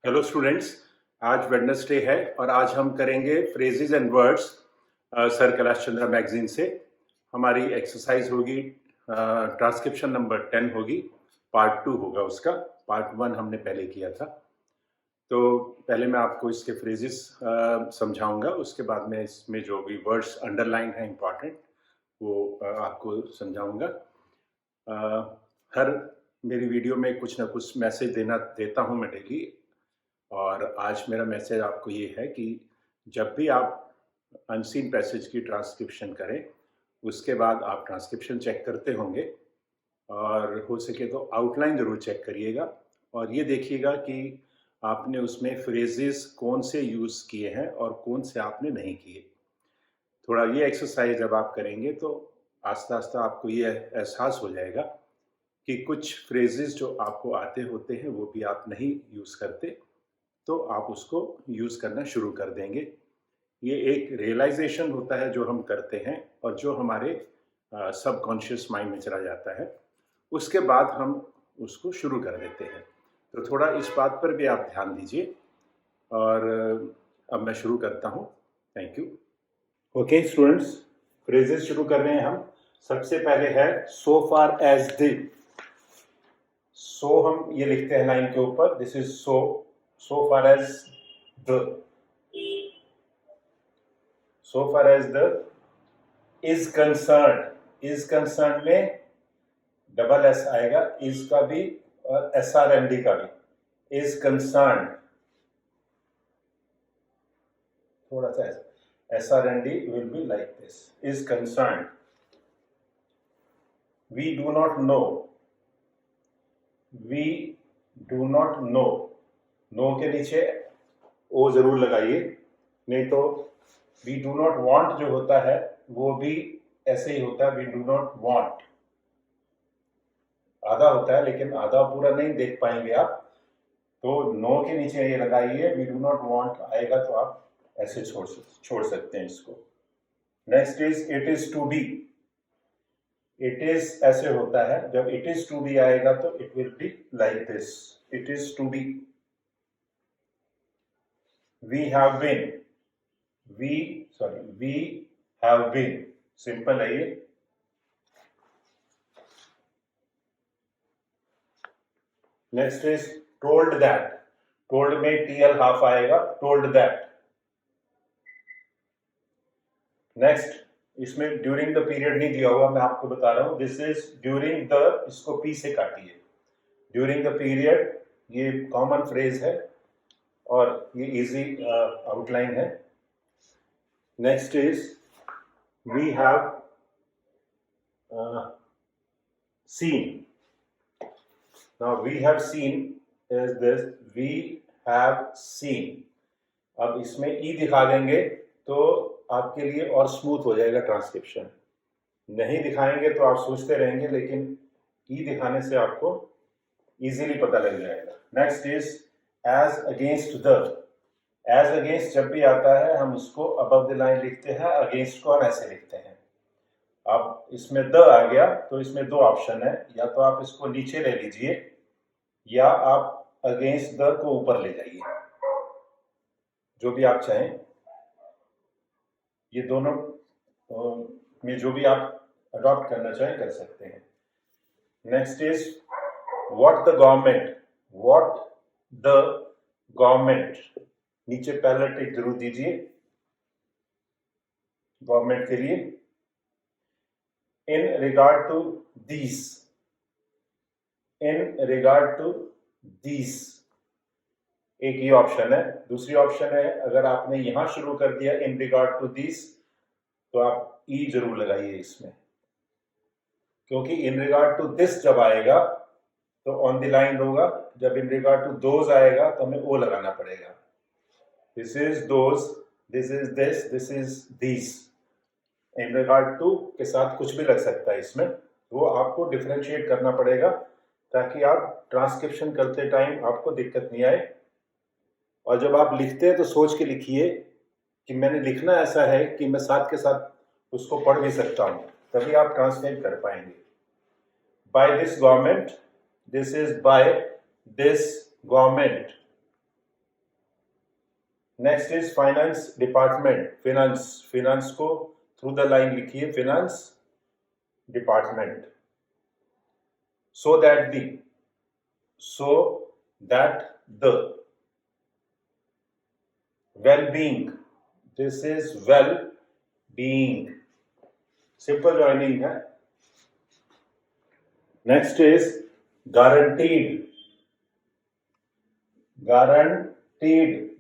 Hello students, आज Wednesday है और आज हम करेंगे phrases and words sir Kailash Chandra magazine से। हमारी एक्सरसाइज होगी, ट्रांसक्रिप्शन नंबर 10 होगी, पार्ट 2 होगा उसका। पार्ट 1 हमने पहले किया था। तो पहले मैं आपको इसके फ्रेजेस समझाऊंगा, उसके बाद में इसमें जो भी वर्ड्स अंडरलाइन है इम्पॉर्टेंट वो आपको समझाऊंगा। हर मेरी वीडियो में कुछ ना कुछ मैसेज देता हूँ मैं डेली। और आज मेरा मैसेज आपको ये है कि जब भी आप अनसीन पैसेज की ट्रांसक्रिप्शन करें, उसके बाद आप ट्रांसक्रिप्शन चेक करते होंगे और हो सके तो आउटलाइन ज़रूर चेक करिएगा और ये देखिएगा कि आपने उसमें फ्रेजेस कौन से यूज़ किए हैं और कौन से आपने नहीं किए। थोड़ा ये एक्सरसाइज जब आप करेंगे तो आस्ता आस्ता आपको ये एहसास हो जाएगा कि कुछ फ्रेजेस जो आपको आते होते हैं वो भी आप नहीं यूज़ करते, तो आप उसको यूज़ करना शुरू कर देंगे। ये एक रियलाइजेशन होता है जो हम करते हैं और जो हमारे सबकॉन्शियस माइंड में चला जाता है, उसके बाद हम उसको शुरू कर देते हैं। तो थोड़ा इस बात पर भी आप ध्यान दीजिए और अब मैं शुरू करता हूँ। Thank you. Okay students, phrases शुरू कर रहे हैं हम। सबसे पहले है सो फार एज द। सो हम ये लिखते हैं लाइन के ऊपर, this is so. So far as the, so far as the is concerned में डबल एस आएगा, is का भी और SRND का भी, is concerned। थोड़ा सा SRND will be like this, is concerned। we do not know, know के नीचे ओ जरूर लगाइए, नहीं तो वी डू नॉट वांट जो होता है वो भी ऐसे ही होता है, वी डू नॉट वांट। आधा होता है लेकिन आधा पूरा नहीं देख पाएंगे आप, तो नो के नीचे ये लगाइए, वी डू नॉट वांट आएगा तो आप ऐसे छोड़ सकते हैं इसको। Next is it is to be. It is ऐसे होता है, जब इट इज टू बी आएगा तो it will be like this, it is to be. We have been, we have been, simple है ये। Next is told that. Told में TL half आएगा, टोल्ड दैट। नेक्स्ट, इसमें ड्यूरिंग द पीरियड नहीं दिया हुआ, मैं आपको बता रहा हूं, दिस इज ड्यूरिंग द, इसको P से काटिए। ड्यूरिंग द पीरियड ये कॉमन फ्रेज है और ये इजी आउटलाइन है। Next is we have scene. Now we have seen is this, we have seen. अब इसमें ई दिखा देंगे तो आपके लिए और स्मूथ हो जाएगा ट्रांसक्रिप्शन। नहीं दिखाएंगे तो आप सोचते रहेंगे, लेकिन ई दिखाने से आपको इजीली पता लग जाएगा। Next is as against the. As against जब भी आता है हम उसको अबव द लाइन लिखते हैं, अगेंस्ट को हम ऐसे लिखते हैं। अब इसमें द आ गया तो इसमें दो ऑप्शन है, या तो आप इसको नीचे ले लीजिए या आप अगेंस्ट द को ऊपर ले जाइए, जो भी आप चाहें। ये दोनों में जो भी आप अडॉप्ट करना चाहें कर सकते हैं। Next is what the government. What the government, नीचे पहला टिक जरूर दीजिए गवर्नमेंट के लिए। In regard to these, in regard to these एक ही ऑप्शन है। दूसरी ऑप्शन है, अगर आपने यहां शुरू कर दिया इन रिगार्ड टू दीस तो आप ई जरूर लगाइए इसमें, क्योंकि इन रिगार्ड टू दिस जब आएगा तो ऑन द लाइन होगा, जब इन रिगार्ड टू दोज आएगा तो हमें ओ लगाना पड़ेगा। This is those, this is this, this is these. In regard to के साथ कुछ भी लग सकता है इसमें, वो आपको डिफरेंशिएट करना पड़ेगा ताकि आप ट्रांसक्रिप्शन करते टाइम आपको दिक्कत नहीं आए। और जब आप लिखते हैं तो सोच के लिखिए कि मैंने लिखना ऐसा है कि मैं साथ के साथ उसको पढ़ भी सकता हूँ, तभी आप ट्रांसलेट कर पाएंगे। By this government, this is by this government. Next is finance department, finance को थ्रू द लाइन लिखिए, finance department. So that the well being, this is well being, simple joining है। नेक्स्ट इज गारंटीड,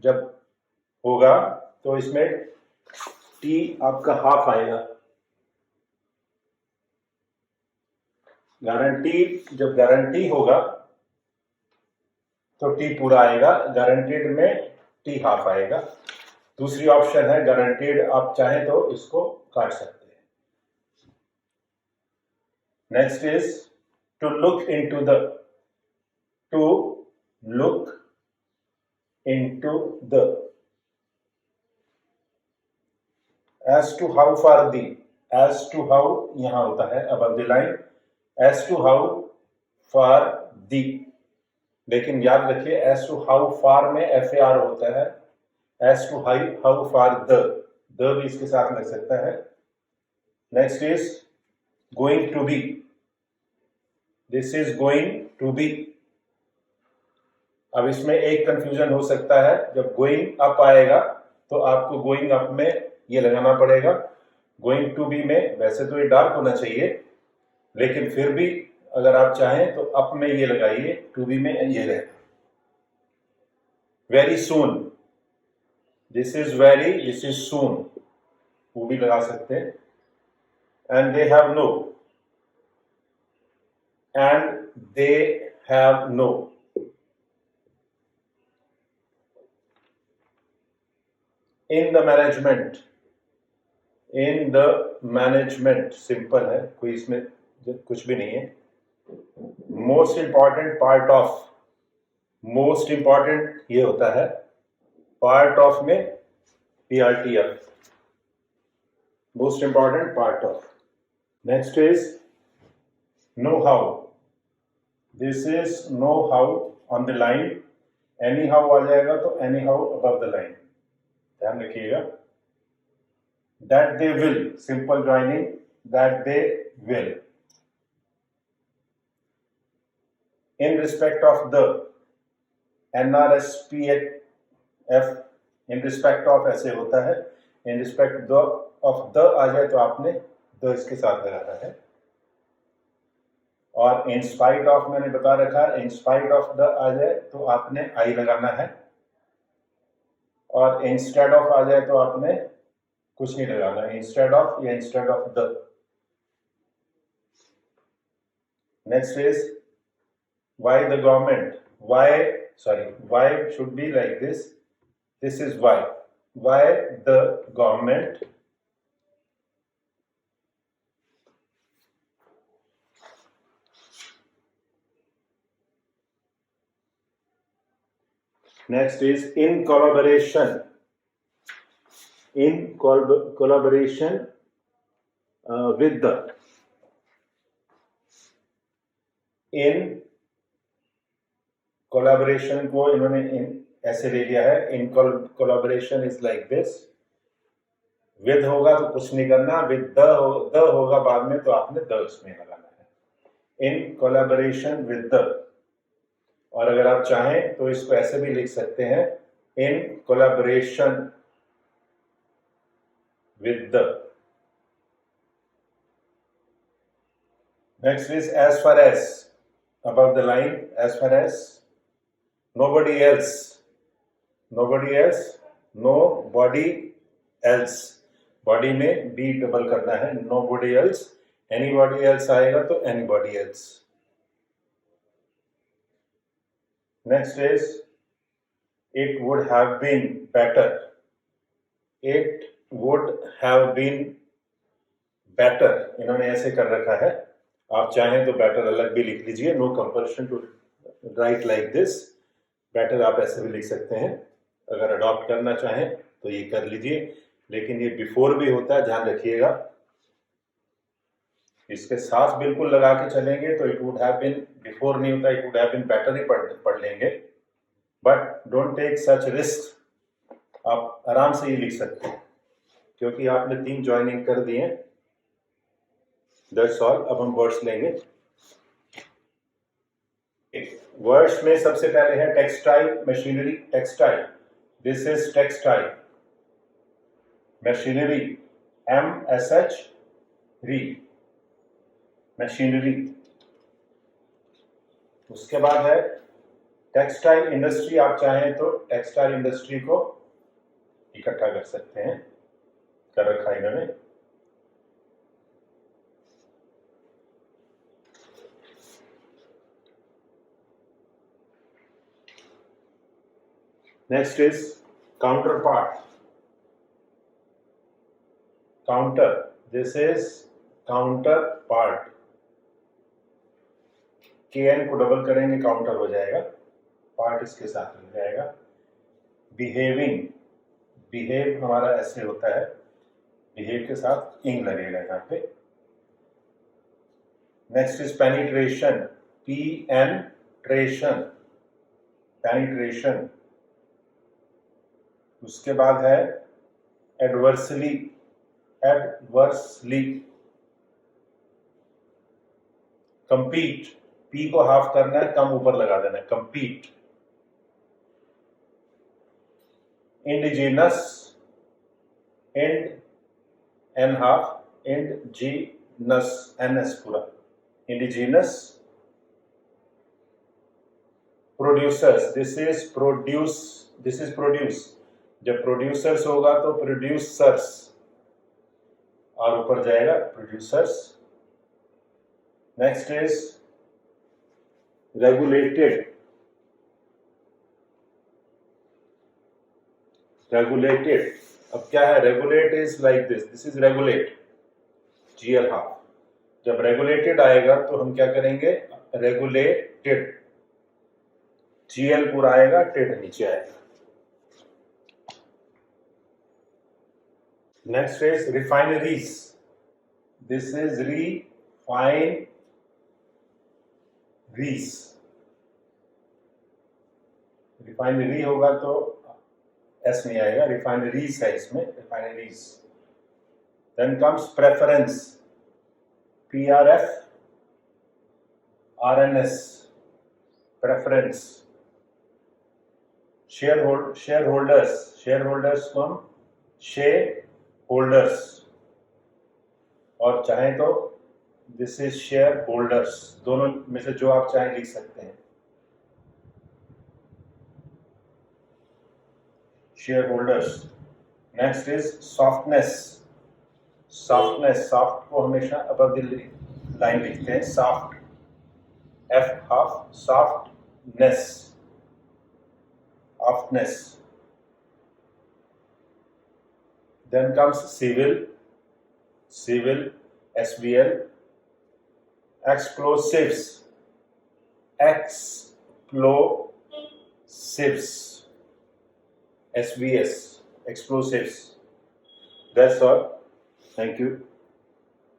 जब होगा तो इसमें T आपका half आएगा। जब गारंटी होगा तो टी पूरा आएगा, गारंटीड में टी हाफ आएगा। दूसरी ऑप्शन है गारंटीड, आप चाहें तो इसको काट सकते हैं। Next is to look into the, as to how far the, as to how यहां होता है above the line, as to how far the, लेकिन याद रखिए एज टू हाउ फॉर में FAR होता है, as to how far the भी इसके साथ लग सकता है। Next is going to be, this is going to be. अब इसमें एक कंफ्यूजन हो सकता है, जब गोइंग अप आएगा तो आपको गोइंग अप में ये लगाना पड़ेगा, गोइंग टू बी में वैसे तो ये डार्क होना चाहिए, लेकिन फिर भी अगर आप चाहें तो अप में ये लगाइए, टू बी में ये रहेगा। Very soon, this is very, this is soon, वो भी लगा सकते हैं। And they have no, and they have no. In the management, simple है, कोई इसमें कुछ भी नहीं है। Most important part of, most important ये होता है, पार्ट ऑफ में PRTF, most important part of. Next is know how, this is know how on the line, anyhow आ जाएगा तो any how above the line, ध्यान रखिएगा। That they will, simple joining, that they will. In respect of the, NRSPF, in respect of ऐसे होता है, in respect of the आ जाए तो आपने द इसके साथ लगाना है। और इन स्पाइट ऑफ मैंने बता रखा है, इन स्पाइट ऑफ द आ जाए तो आपने आई लगाना है, और इंस्टेड ऑफ आ जाए तो आपने कुछ नहीं लगाना, इंस्टेड ऑफ या instead of the. Next is why the government, why should be like this, this is why the government next is in collaboration, with the, in collaboration को इन्होंने ऐसे ले लिया है, in collaboration is like this, with होगा तो कुछ नहीं करना, with the होगा बाद में तो आपने the इसमें लगाना है, in collaboration with the। और अगर आप चाहें तो इसको ऐसे भी लिख सकते हैं, in collaboration with the. Next is as far as, above the line, as far as, nobody else, body में बी डबल करना है, नोबडी एल्स, एनीबॉडी एल्स आएगा तो anybody else. Next is it would have been better, it would have been better, इन्होंने ऐसे कर रखा है, आप चाहें तो better अलग भी लिख लीजिए, no compulsion to write like this, better आप ऐसे भी लिख सकते हैं, अगर अडॉप्ट करना चाहें तो ये कर लीजिए, लेकिन ये बिफोर भी होता है, ध्यान रखिएगा। इसके साथ बिल्कुल लगा के चलेंगे तो it would have been before नहीं होता, it would have been better ही पढ़ लेंगे, but don't take such risk. आप आराम से ये लिख सकते हैं क्योंकि आपने 3 ज्वाइनिंग कर दिए। That's all. अब हम वर्ड्स लेंगे। वर्ड्स में सबसे पहले है textile machinery. Textile, this is textile. Machinery, MSH री, मशीनरी। उसके बाद है टेक्सटाइल इंडस्ट्री। आप चाहें तो टेक्सटाइल इंडस्ट्री को इकट्ठा कर सकते हैं, कर रखा है इन्होंने। Next is counter part. Counter, this is counter part. KN को डबल करेंगे, काउंटर हो जाएगा, पार्ट इसके साथ हो जाएगा। बिहेविंग, बिहेव हमारा ऐसे होता है, बिहेव के साथ इंग लगेगा यहाँ पे। Next is penetration, penetration, penetration. उसके बाद है एडवर्सली, एडवर्सली। कंपीट, P को हाफ करना है, कम ऊपर लगा देना है, कंपीट। इंडिजिनस, इंड N हाफ, इंडिजिनस, NS पूरा, indigenous. Producers, this is produce, this is produce. जब प्रोड्यूसर्स होगा तो प्रोड्यूसर्स और ऊपर जाएगा, producers. Next is regulated, regulated. अब क्या है, regulate is like this, this is regulate, GL half. जब रेगुलेटेड आएगा तो हम क्या करेंगे, रेगुलेटेड, GL पूरा आएगा, टेड नीचे आएगा। Next is refineries, this is refineries. Refinery होगा तो S नहीं आएगा, रिफाइनरीज है इसमें, refineries. Then comes preference, PRF RNS, preference. Share holders, share holders को हम शेयर होल्डर्स, और चाहें तो दिस इज शेयर होल्डर्स। दोनों में से जो आप चाहें लिख सकते हैं, share holders. Next is softness, softness, soft को हमेशा अबव द लाइन लिखते हैं, soft, F half, softness, softness. Then comes civil, civil, SVL. Explosives, explosives, SVS, explosives. That's all. Thank you.